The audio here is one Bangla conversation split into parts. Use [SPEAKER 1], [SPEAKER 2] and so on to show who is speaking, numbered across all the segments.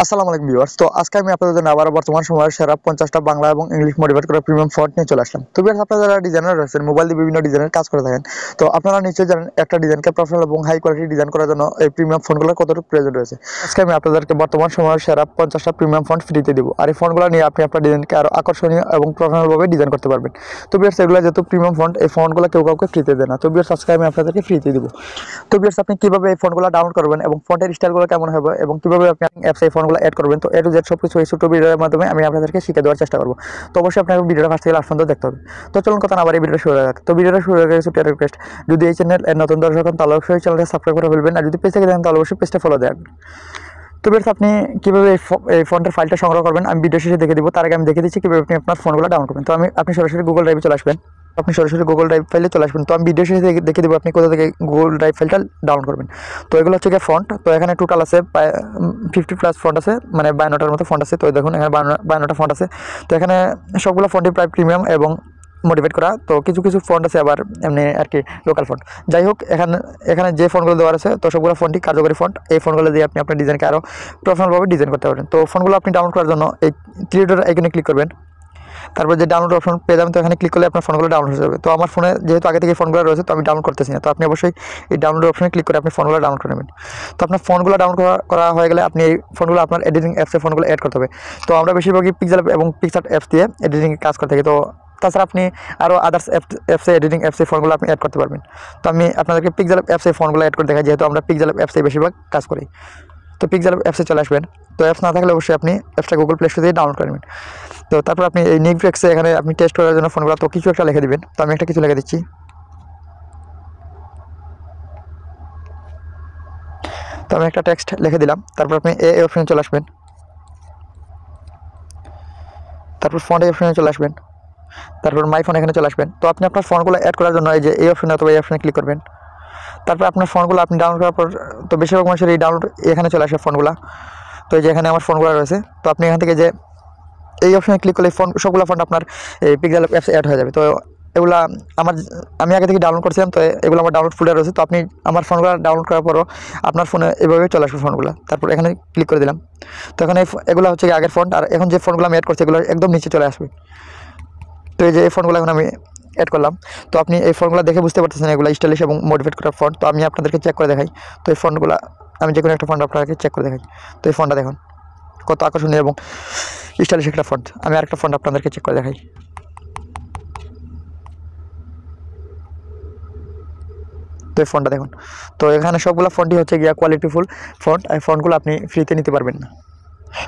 [SPEAKER 1] আসসালামু আলাইকুম ভিউয়ার্স। তো আজকে আমি আপনাদের জন্য আবার বর্তমান সময়ের সেরা 50টা বাংলা এবং ইংলিশ মোটিভেট করা প্রিমিয়াম ফন্ট নিয়ে চলে আসলাম। তো ভিউয়ার্স, আপনারা যারা ডিজাইনার রয়েছেন, মোবাইল দিয়ে বিভিন্ন ডিজাইনের কাজ করে থাকেন, তো আপনারা নিশ্চয়ই জানেন একটা ডিজাইনকে প্রফেশনাল এবং হাই কোয়ালিটি ডিজাইন করার জন্য এই প্রিমিয়াম ফন্টগুলোর কতটুকু প্রয়োজন রয়েছে। আজকে আমি আপনাদেরকে বর্তমান সময়ের সেরা 50টা প্রিমিয়াম ফন্ট ফ্রিতে দিব, আর এই ফন্টগুলো নিয়ে আপনি আপনার ডিজাইনকে আরও আকর্ষণীয় এবং প্রফেশনালভাবে ডিজাইন করতে পারবেন। তো ভিউয়ার্স, এগুলো যেহেতু প্রিমিয়াম ফন্ট, এই ফন্টগুলো কেউ কাউকে ফ্রিতে দেয় না। তো ভিউয়ার্স, আজকে আমি আপনাদেরকে ফ্রিতে দিব। তো ভিউয়ার্স, আপনি কিভাবে এই ফন্টগুলো ডাউনলোড করবেন এবং ফন্টের স্টাইলগুলো কেমন হবে এবং কিভাবে আপনি অ্যাপসে এই ফন্টগুলো অ্যাড করবেন, তো এটু জেড সবকিছু এই ছোট ভিডিওর মাধ্যমে আমি আপনাদেরকে শিখে দেওয়ার চেষ্টা করব। তো অবশ্যই আপনাকে ভিডিওটা ফার্স্ট থেকে লাস্ট পর্যন্ত দেখতে হবে। তো চলুন কথা না বাড়িয়ে ভিডিওটা শুরু করা যাক। তো ভিডিওটা শুরু করার ছোট একটা রিকোয়েস্ট, যদি এই চ্যানেল নতুন দর্শক হন তাহলে অবশ্যই চ্যানেলটা সাবস্ক্রাইব করে ফেলবেন, আর যদি পেজ থেকে দেখেন তাহলে অবশ্যই পেজটা ফলো দেবেন। তো ভিউয়ার্স, আপনি কীভাবে এই ফন্টের ফাইলটা সংগ্রহ করবেন আমি ভিডিও শেষে দেখে দিব। তার আগে আমি দেখে দিচ্ছি কীভাবে আপনি আপনার ফোনগুলো ডাউনলোড করবেন। তো আপনি সরাসরি গুগল ড্রাইভে চলে আসবেন। আপনি সরাসরি গুগল ড্রাইভ ফাইলে চলে আসবেন। তো আমি ভিডিও শেষে দেখে দেবো আপনি কোথা থেকে গুগল ড্রাইভ ফাইলটা ডাউনলোড করবেন। তো এগুলো হচ্ছে গিয়ে ফন্ট। তো এখানে টোটাল আছে 50+ ফন্ট আছে, মানে 52টার মতো ফন্ট আছে। তো দেখুন এখানে 52টা ফন্ট আছে। তো এখানে সবগুলো ফন্টই প্রায় প্রিমিয়াম এবং মোটিভেট করা। তো কিছু কিছু ফন্ট আছে আবার এমনি আর কি লোকাল ফন্ট। যাই হোক, এখানে যে ফন্টগুলো দেওয়া আছে তো সবগুলো ফন্টই কার্যকরী ফন্ট। এই ফন্টগুলো দিয়ে আপনি আপনার ডিজাইনকে আরও প্রফেশনালভাবে ডিজাইন করতে পারেন। তো ফন্টগুলো আপনি ডাউনলোড করার জন্য এই থ্রি ডট আইকনে ক্লিক করবেন। তারপর যে ডাউনলোড অপশন পেয়ে যাবেন, তো এখানে ক্লিক করলে আপনার ফোনগুলো ডাউনলোড হয়ে যাবে। তো আমার ফোনে যেহেতু আগে থেকে ফোনগুলো রয়েছে, তো আমি ডাউনলোড করতেছি না। তো আপনি অবশ্যই এই ডাউনলোড অপশনে ক্লিক করে আপনি ফোনগুলো ডাউনলোড করে নেবেন। তো আপনার ফোনগুলো ডাউনলোড করা হয়ে গেলে আপনি এই ফোনগুলো আপনার এডিটিং অ্যাপসে ফোনগুলো অ্যাড করতে হবে। তো আমরা বেশিরভাগই পিক্সেল এবং পিকচার অ্যাপস দিয়ে এডিটিং কাজ করতে থাকি। তো তাছাড়া আপনি আরও আদার্স অ্যাপসে এডিটিং অ্যাপসে ফোনগুলো আপনি অ্যাড করতে পারবেন। তো আমি আপনাদেরকে পিক্সেল অ্যাপসে ফোনগুলো অ্যাড করে দেখাই, যেহেতু আমরা পিক্সেল অ্যাপসে বেশিরভাগ কাজ করি। তো পিক্সেল অ্যাপসে চলে আসবেন। তো অ্যাপস না থাকলে অবশ্যই আপনি অ্যাপসটা গুগল প্লে স্টোর থেকে ডাউনলোড করে নেবেন। তো তারপর আপনি এই নিকফ্লেক্সে এখানে আপনি টেস্ট করার জন্য ফোনগুলো তো কিছু একটা লিখে দিবেন। তো আমি একটা কিছু লিখে দিচ্ছি। তো আমি একটা টেক্সট লিখে দিলাম। তারপর আপনি এই অপশনে চলে আসবেন। তারপর ফন্ট এই অপশনে চলে আসবেন। তারপর মাই ফোন এখানে চলে আসবেন। তো আপনি আপনার ফোনগুলো অ্যাড করার জন্য এই যে এই অপশনে অথবা এই অপশনে ক্লিক করবেন। তারপর আপনার ফোনগুলো আপনি ডাউনলোড করার পর, তো বেশিরভাগ মানুষের এই ডাউনলোড এখানে চলে আসে ফোনগুলো। তো এই যে এখানে আমার ফোনগুলো রয়েছে। তো আপনি এখান থেকে যে এই অপশনে ক্লিক করলে সবগুলো ফন্ট আপনার এই পিক্সেল অ্যাপসে অ্যাড হয়ে যাবে। তো এগুলা আমি আগে থেকে ডাউনলোড করছিলাম, তো এগুলো আমার ডাউনলোড ফোল্ডারে রয়েছে। তো আপনি আমার ফোনগুলো ডাউনলোড করার পরও আপনার ফোনে এভাবে চলে আসবে ফোনগুলো। তারপর এখানে ক্লিক করে দিলাম। তো এখানে এগুলো হচ্ছে আগের ফন্ট, আর এখন যে ফোনগুলো আমি অ্যাড করছি এগুলো একদম নিচে চলে আসবে। তো এই যে এই ফোনগুলো এখন আমি অ্যাড করলাম। তো আপনি এই ফোনগুলো দেখে বুঝতে পারতেছেন এগুলো স্টাইলিশ এবং মোটিভেট করা ফন্ট। তো আমি আপনাদেরকে চেক করে দেখাই। তো এই ফন্টগুলো আমি যে কোনো একটা ফন্ট আপনাদেরকে চেক করে দেখাই। তো এই ফন্টটা দেখুন কত আকর্ষণীয় এবং স্টাইলিশ একটা ফন্ট। আমি আরেকটা ফন্ট আপনাদেরকে চেক করে দেখাই। তো এই ফন্টটা দেখুন। তো এখানে সবগুলো ফন্টই হচ্ছে গিয়া কোয়ালিটিফুল ফন্ট। এই ফন্টগুলো আপনি ফ্রিতে নিতে পারবেন না,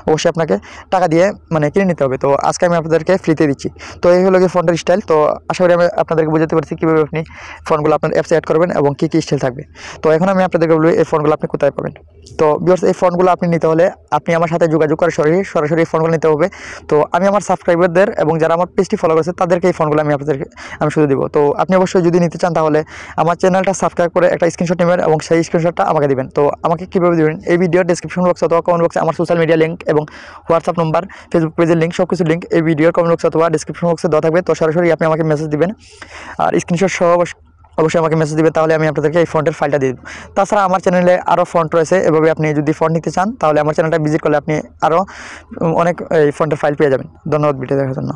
[SPEAKER 1] অবশ্যই আপনাকে টাকা দিয়ে মানে কিনে নিতে হবে। তো আজকে আমি আপনাদেরকে ফ্রিতে দিচ্ছি। তো এই হলো গিয়ে ফন্টের স্টাইল। তো আশা করি আমি আপনাদেরকে বুঝাতে পারছি কীভাবে আপনি ফোনগুলো আপনার অ্যাপসে অ্যাড করবেন এবং কী কী স্টাইল থাকবে। তো এখন আমি আপনাদেরকে বলবো এই ফোনগুলো আপনি কোথায় পাবেন। তো ভিউয়ার্স, এই ফোনগুলো আপনি নিতে হলে আপনি আমার সাথে যোগাযোগ করে সরাসরি এই ফোনগুলো নিতে হবে। তো আমি আমার সাবস্ক্রাইবারদের এবং যারা আমার পেজটি ফলো করেছে তাদেরকে এই ফোনগুলো আমি শুধু দিব। তো আপনি অবশ্যই যদি নিতে চান তাহলে আমার চ্যানেলটা সাবস্ক্রাইব করে একটা স্ক্রিনশট নেবেন এবং সেই স্ক্রিনশটটা আমাকে দিবেন। তো আমাকে কীভাবে দেবেন, এই ভিডিওর ডেসক্রিপশন বক্স অথবা কমেন্ট বক্সে আমার সোশ্যাল মিডিয়া লিঙ্ক এবং হোয়াটসঅ্যাপ নম্বর, ফেসবুক পেজের লিঙ্ক, সব কিছু লিঙ্ক এই ভিডিওর কমেন্ট বক্সে অথবা ডিসক্রিপশন বক্সে দেওয়া থাকবে। তো সরাসরি আপনি আমাকে মেসেজ দিবেন আর স্ক্রিনশট সহ অবশ্যই আমাকে মেসেজ দিবেন, তাহলে আমি আপনাদেরকে এই ফন্টের ফাইলটা দিয়ে দেব। তাছাড়া আমার চ্যানেলে আরও ফন্ট রয়েছে। এভাবে আপনি যদি ফন্ট নিতে চান তাহলে আমার চ্যানেলটা ভিজিট করলে আপনি আরও অনেক এই ফন্টের ফাইল পেয়ে যাবেন। ধন্যবাদ ভিডিও দেখার জন্য।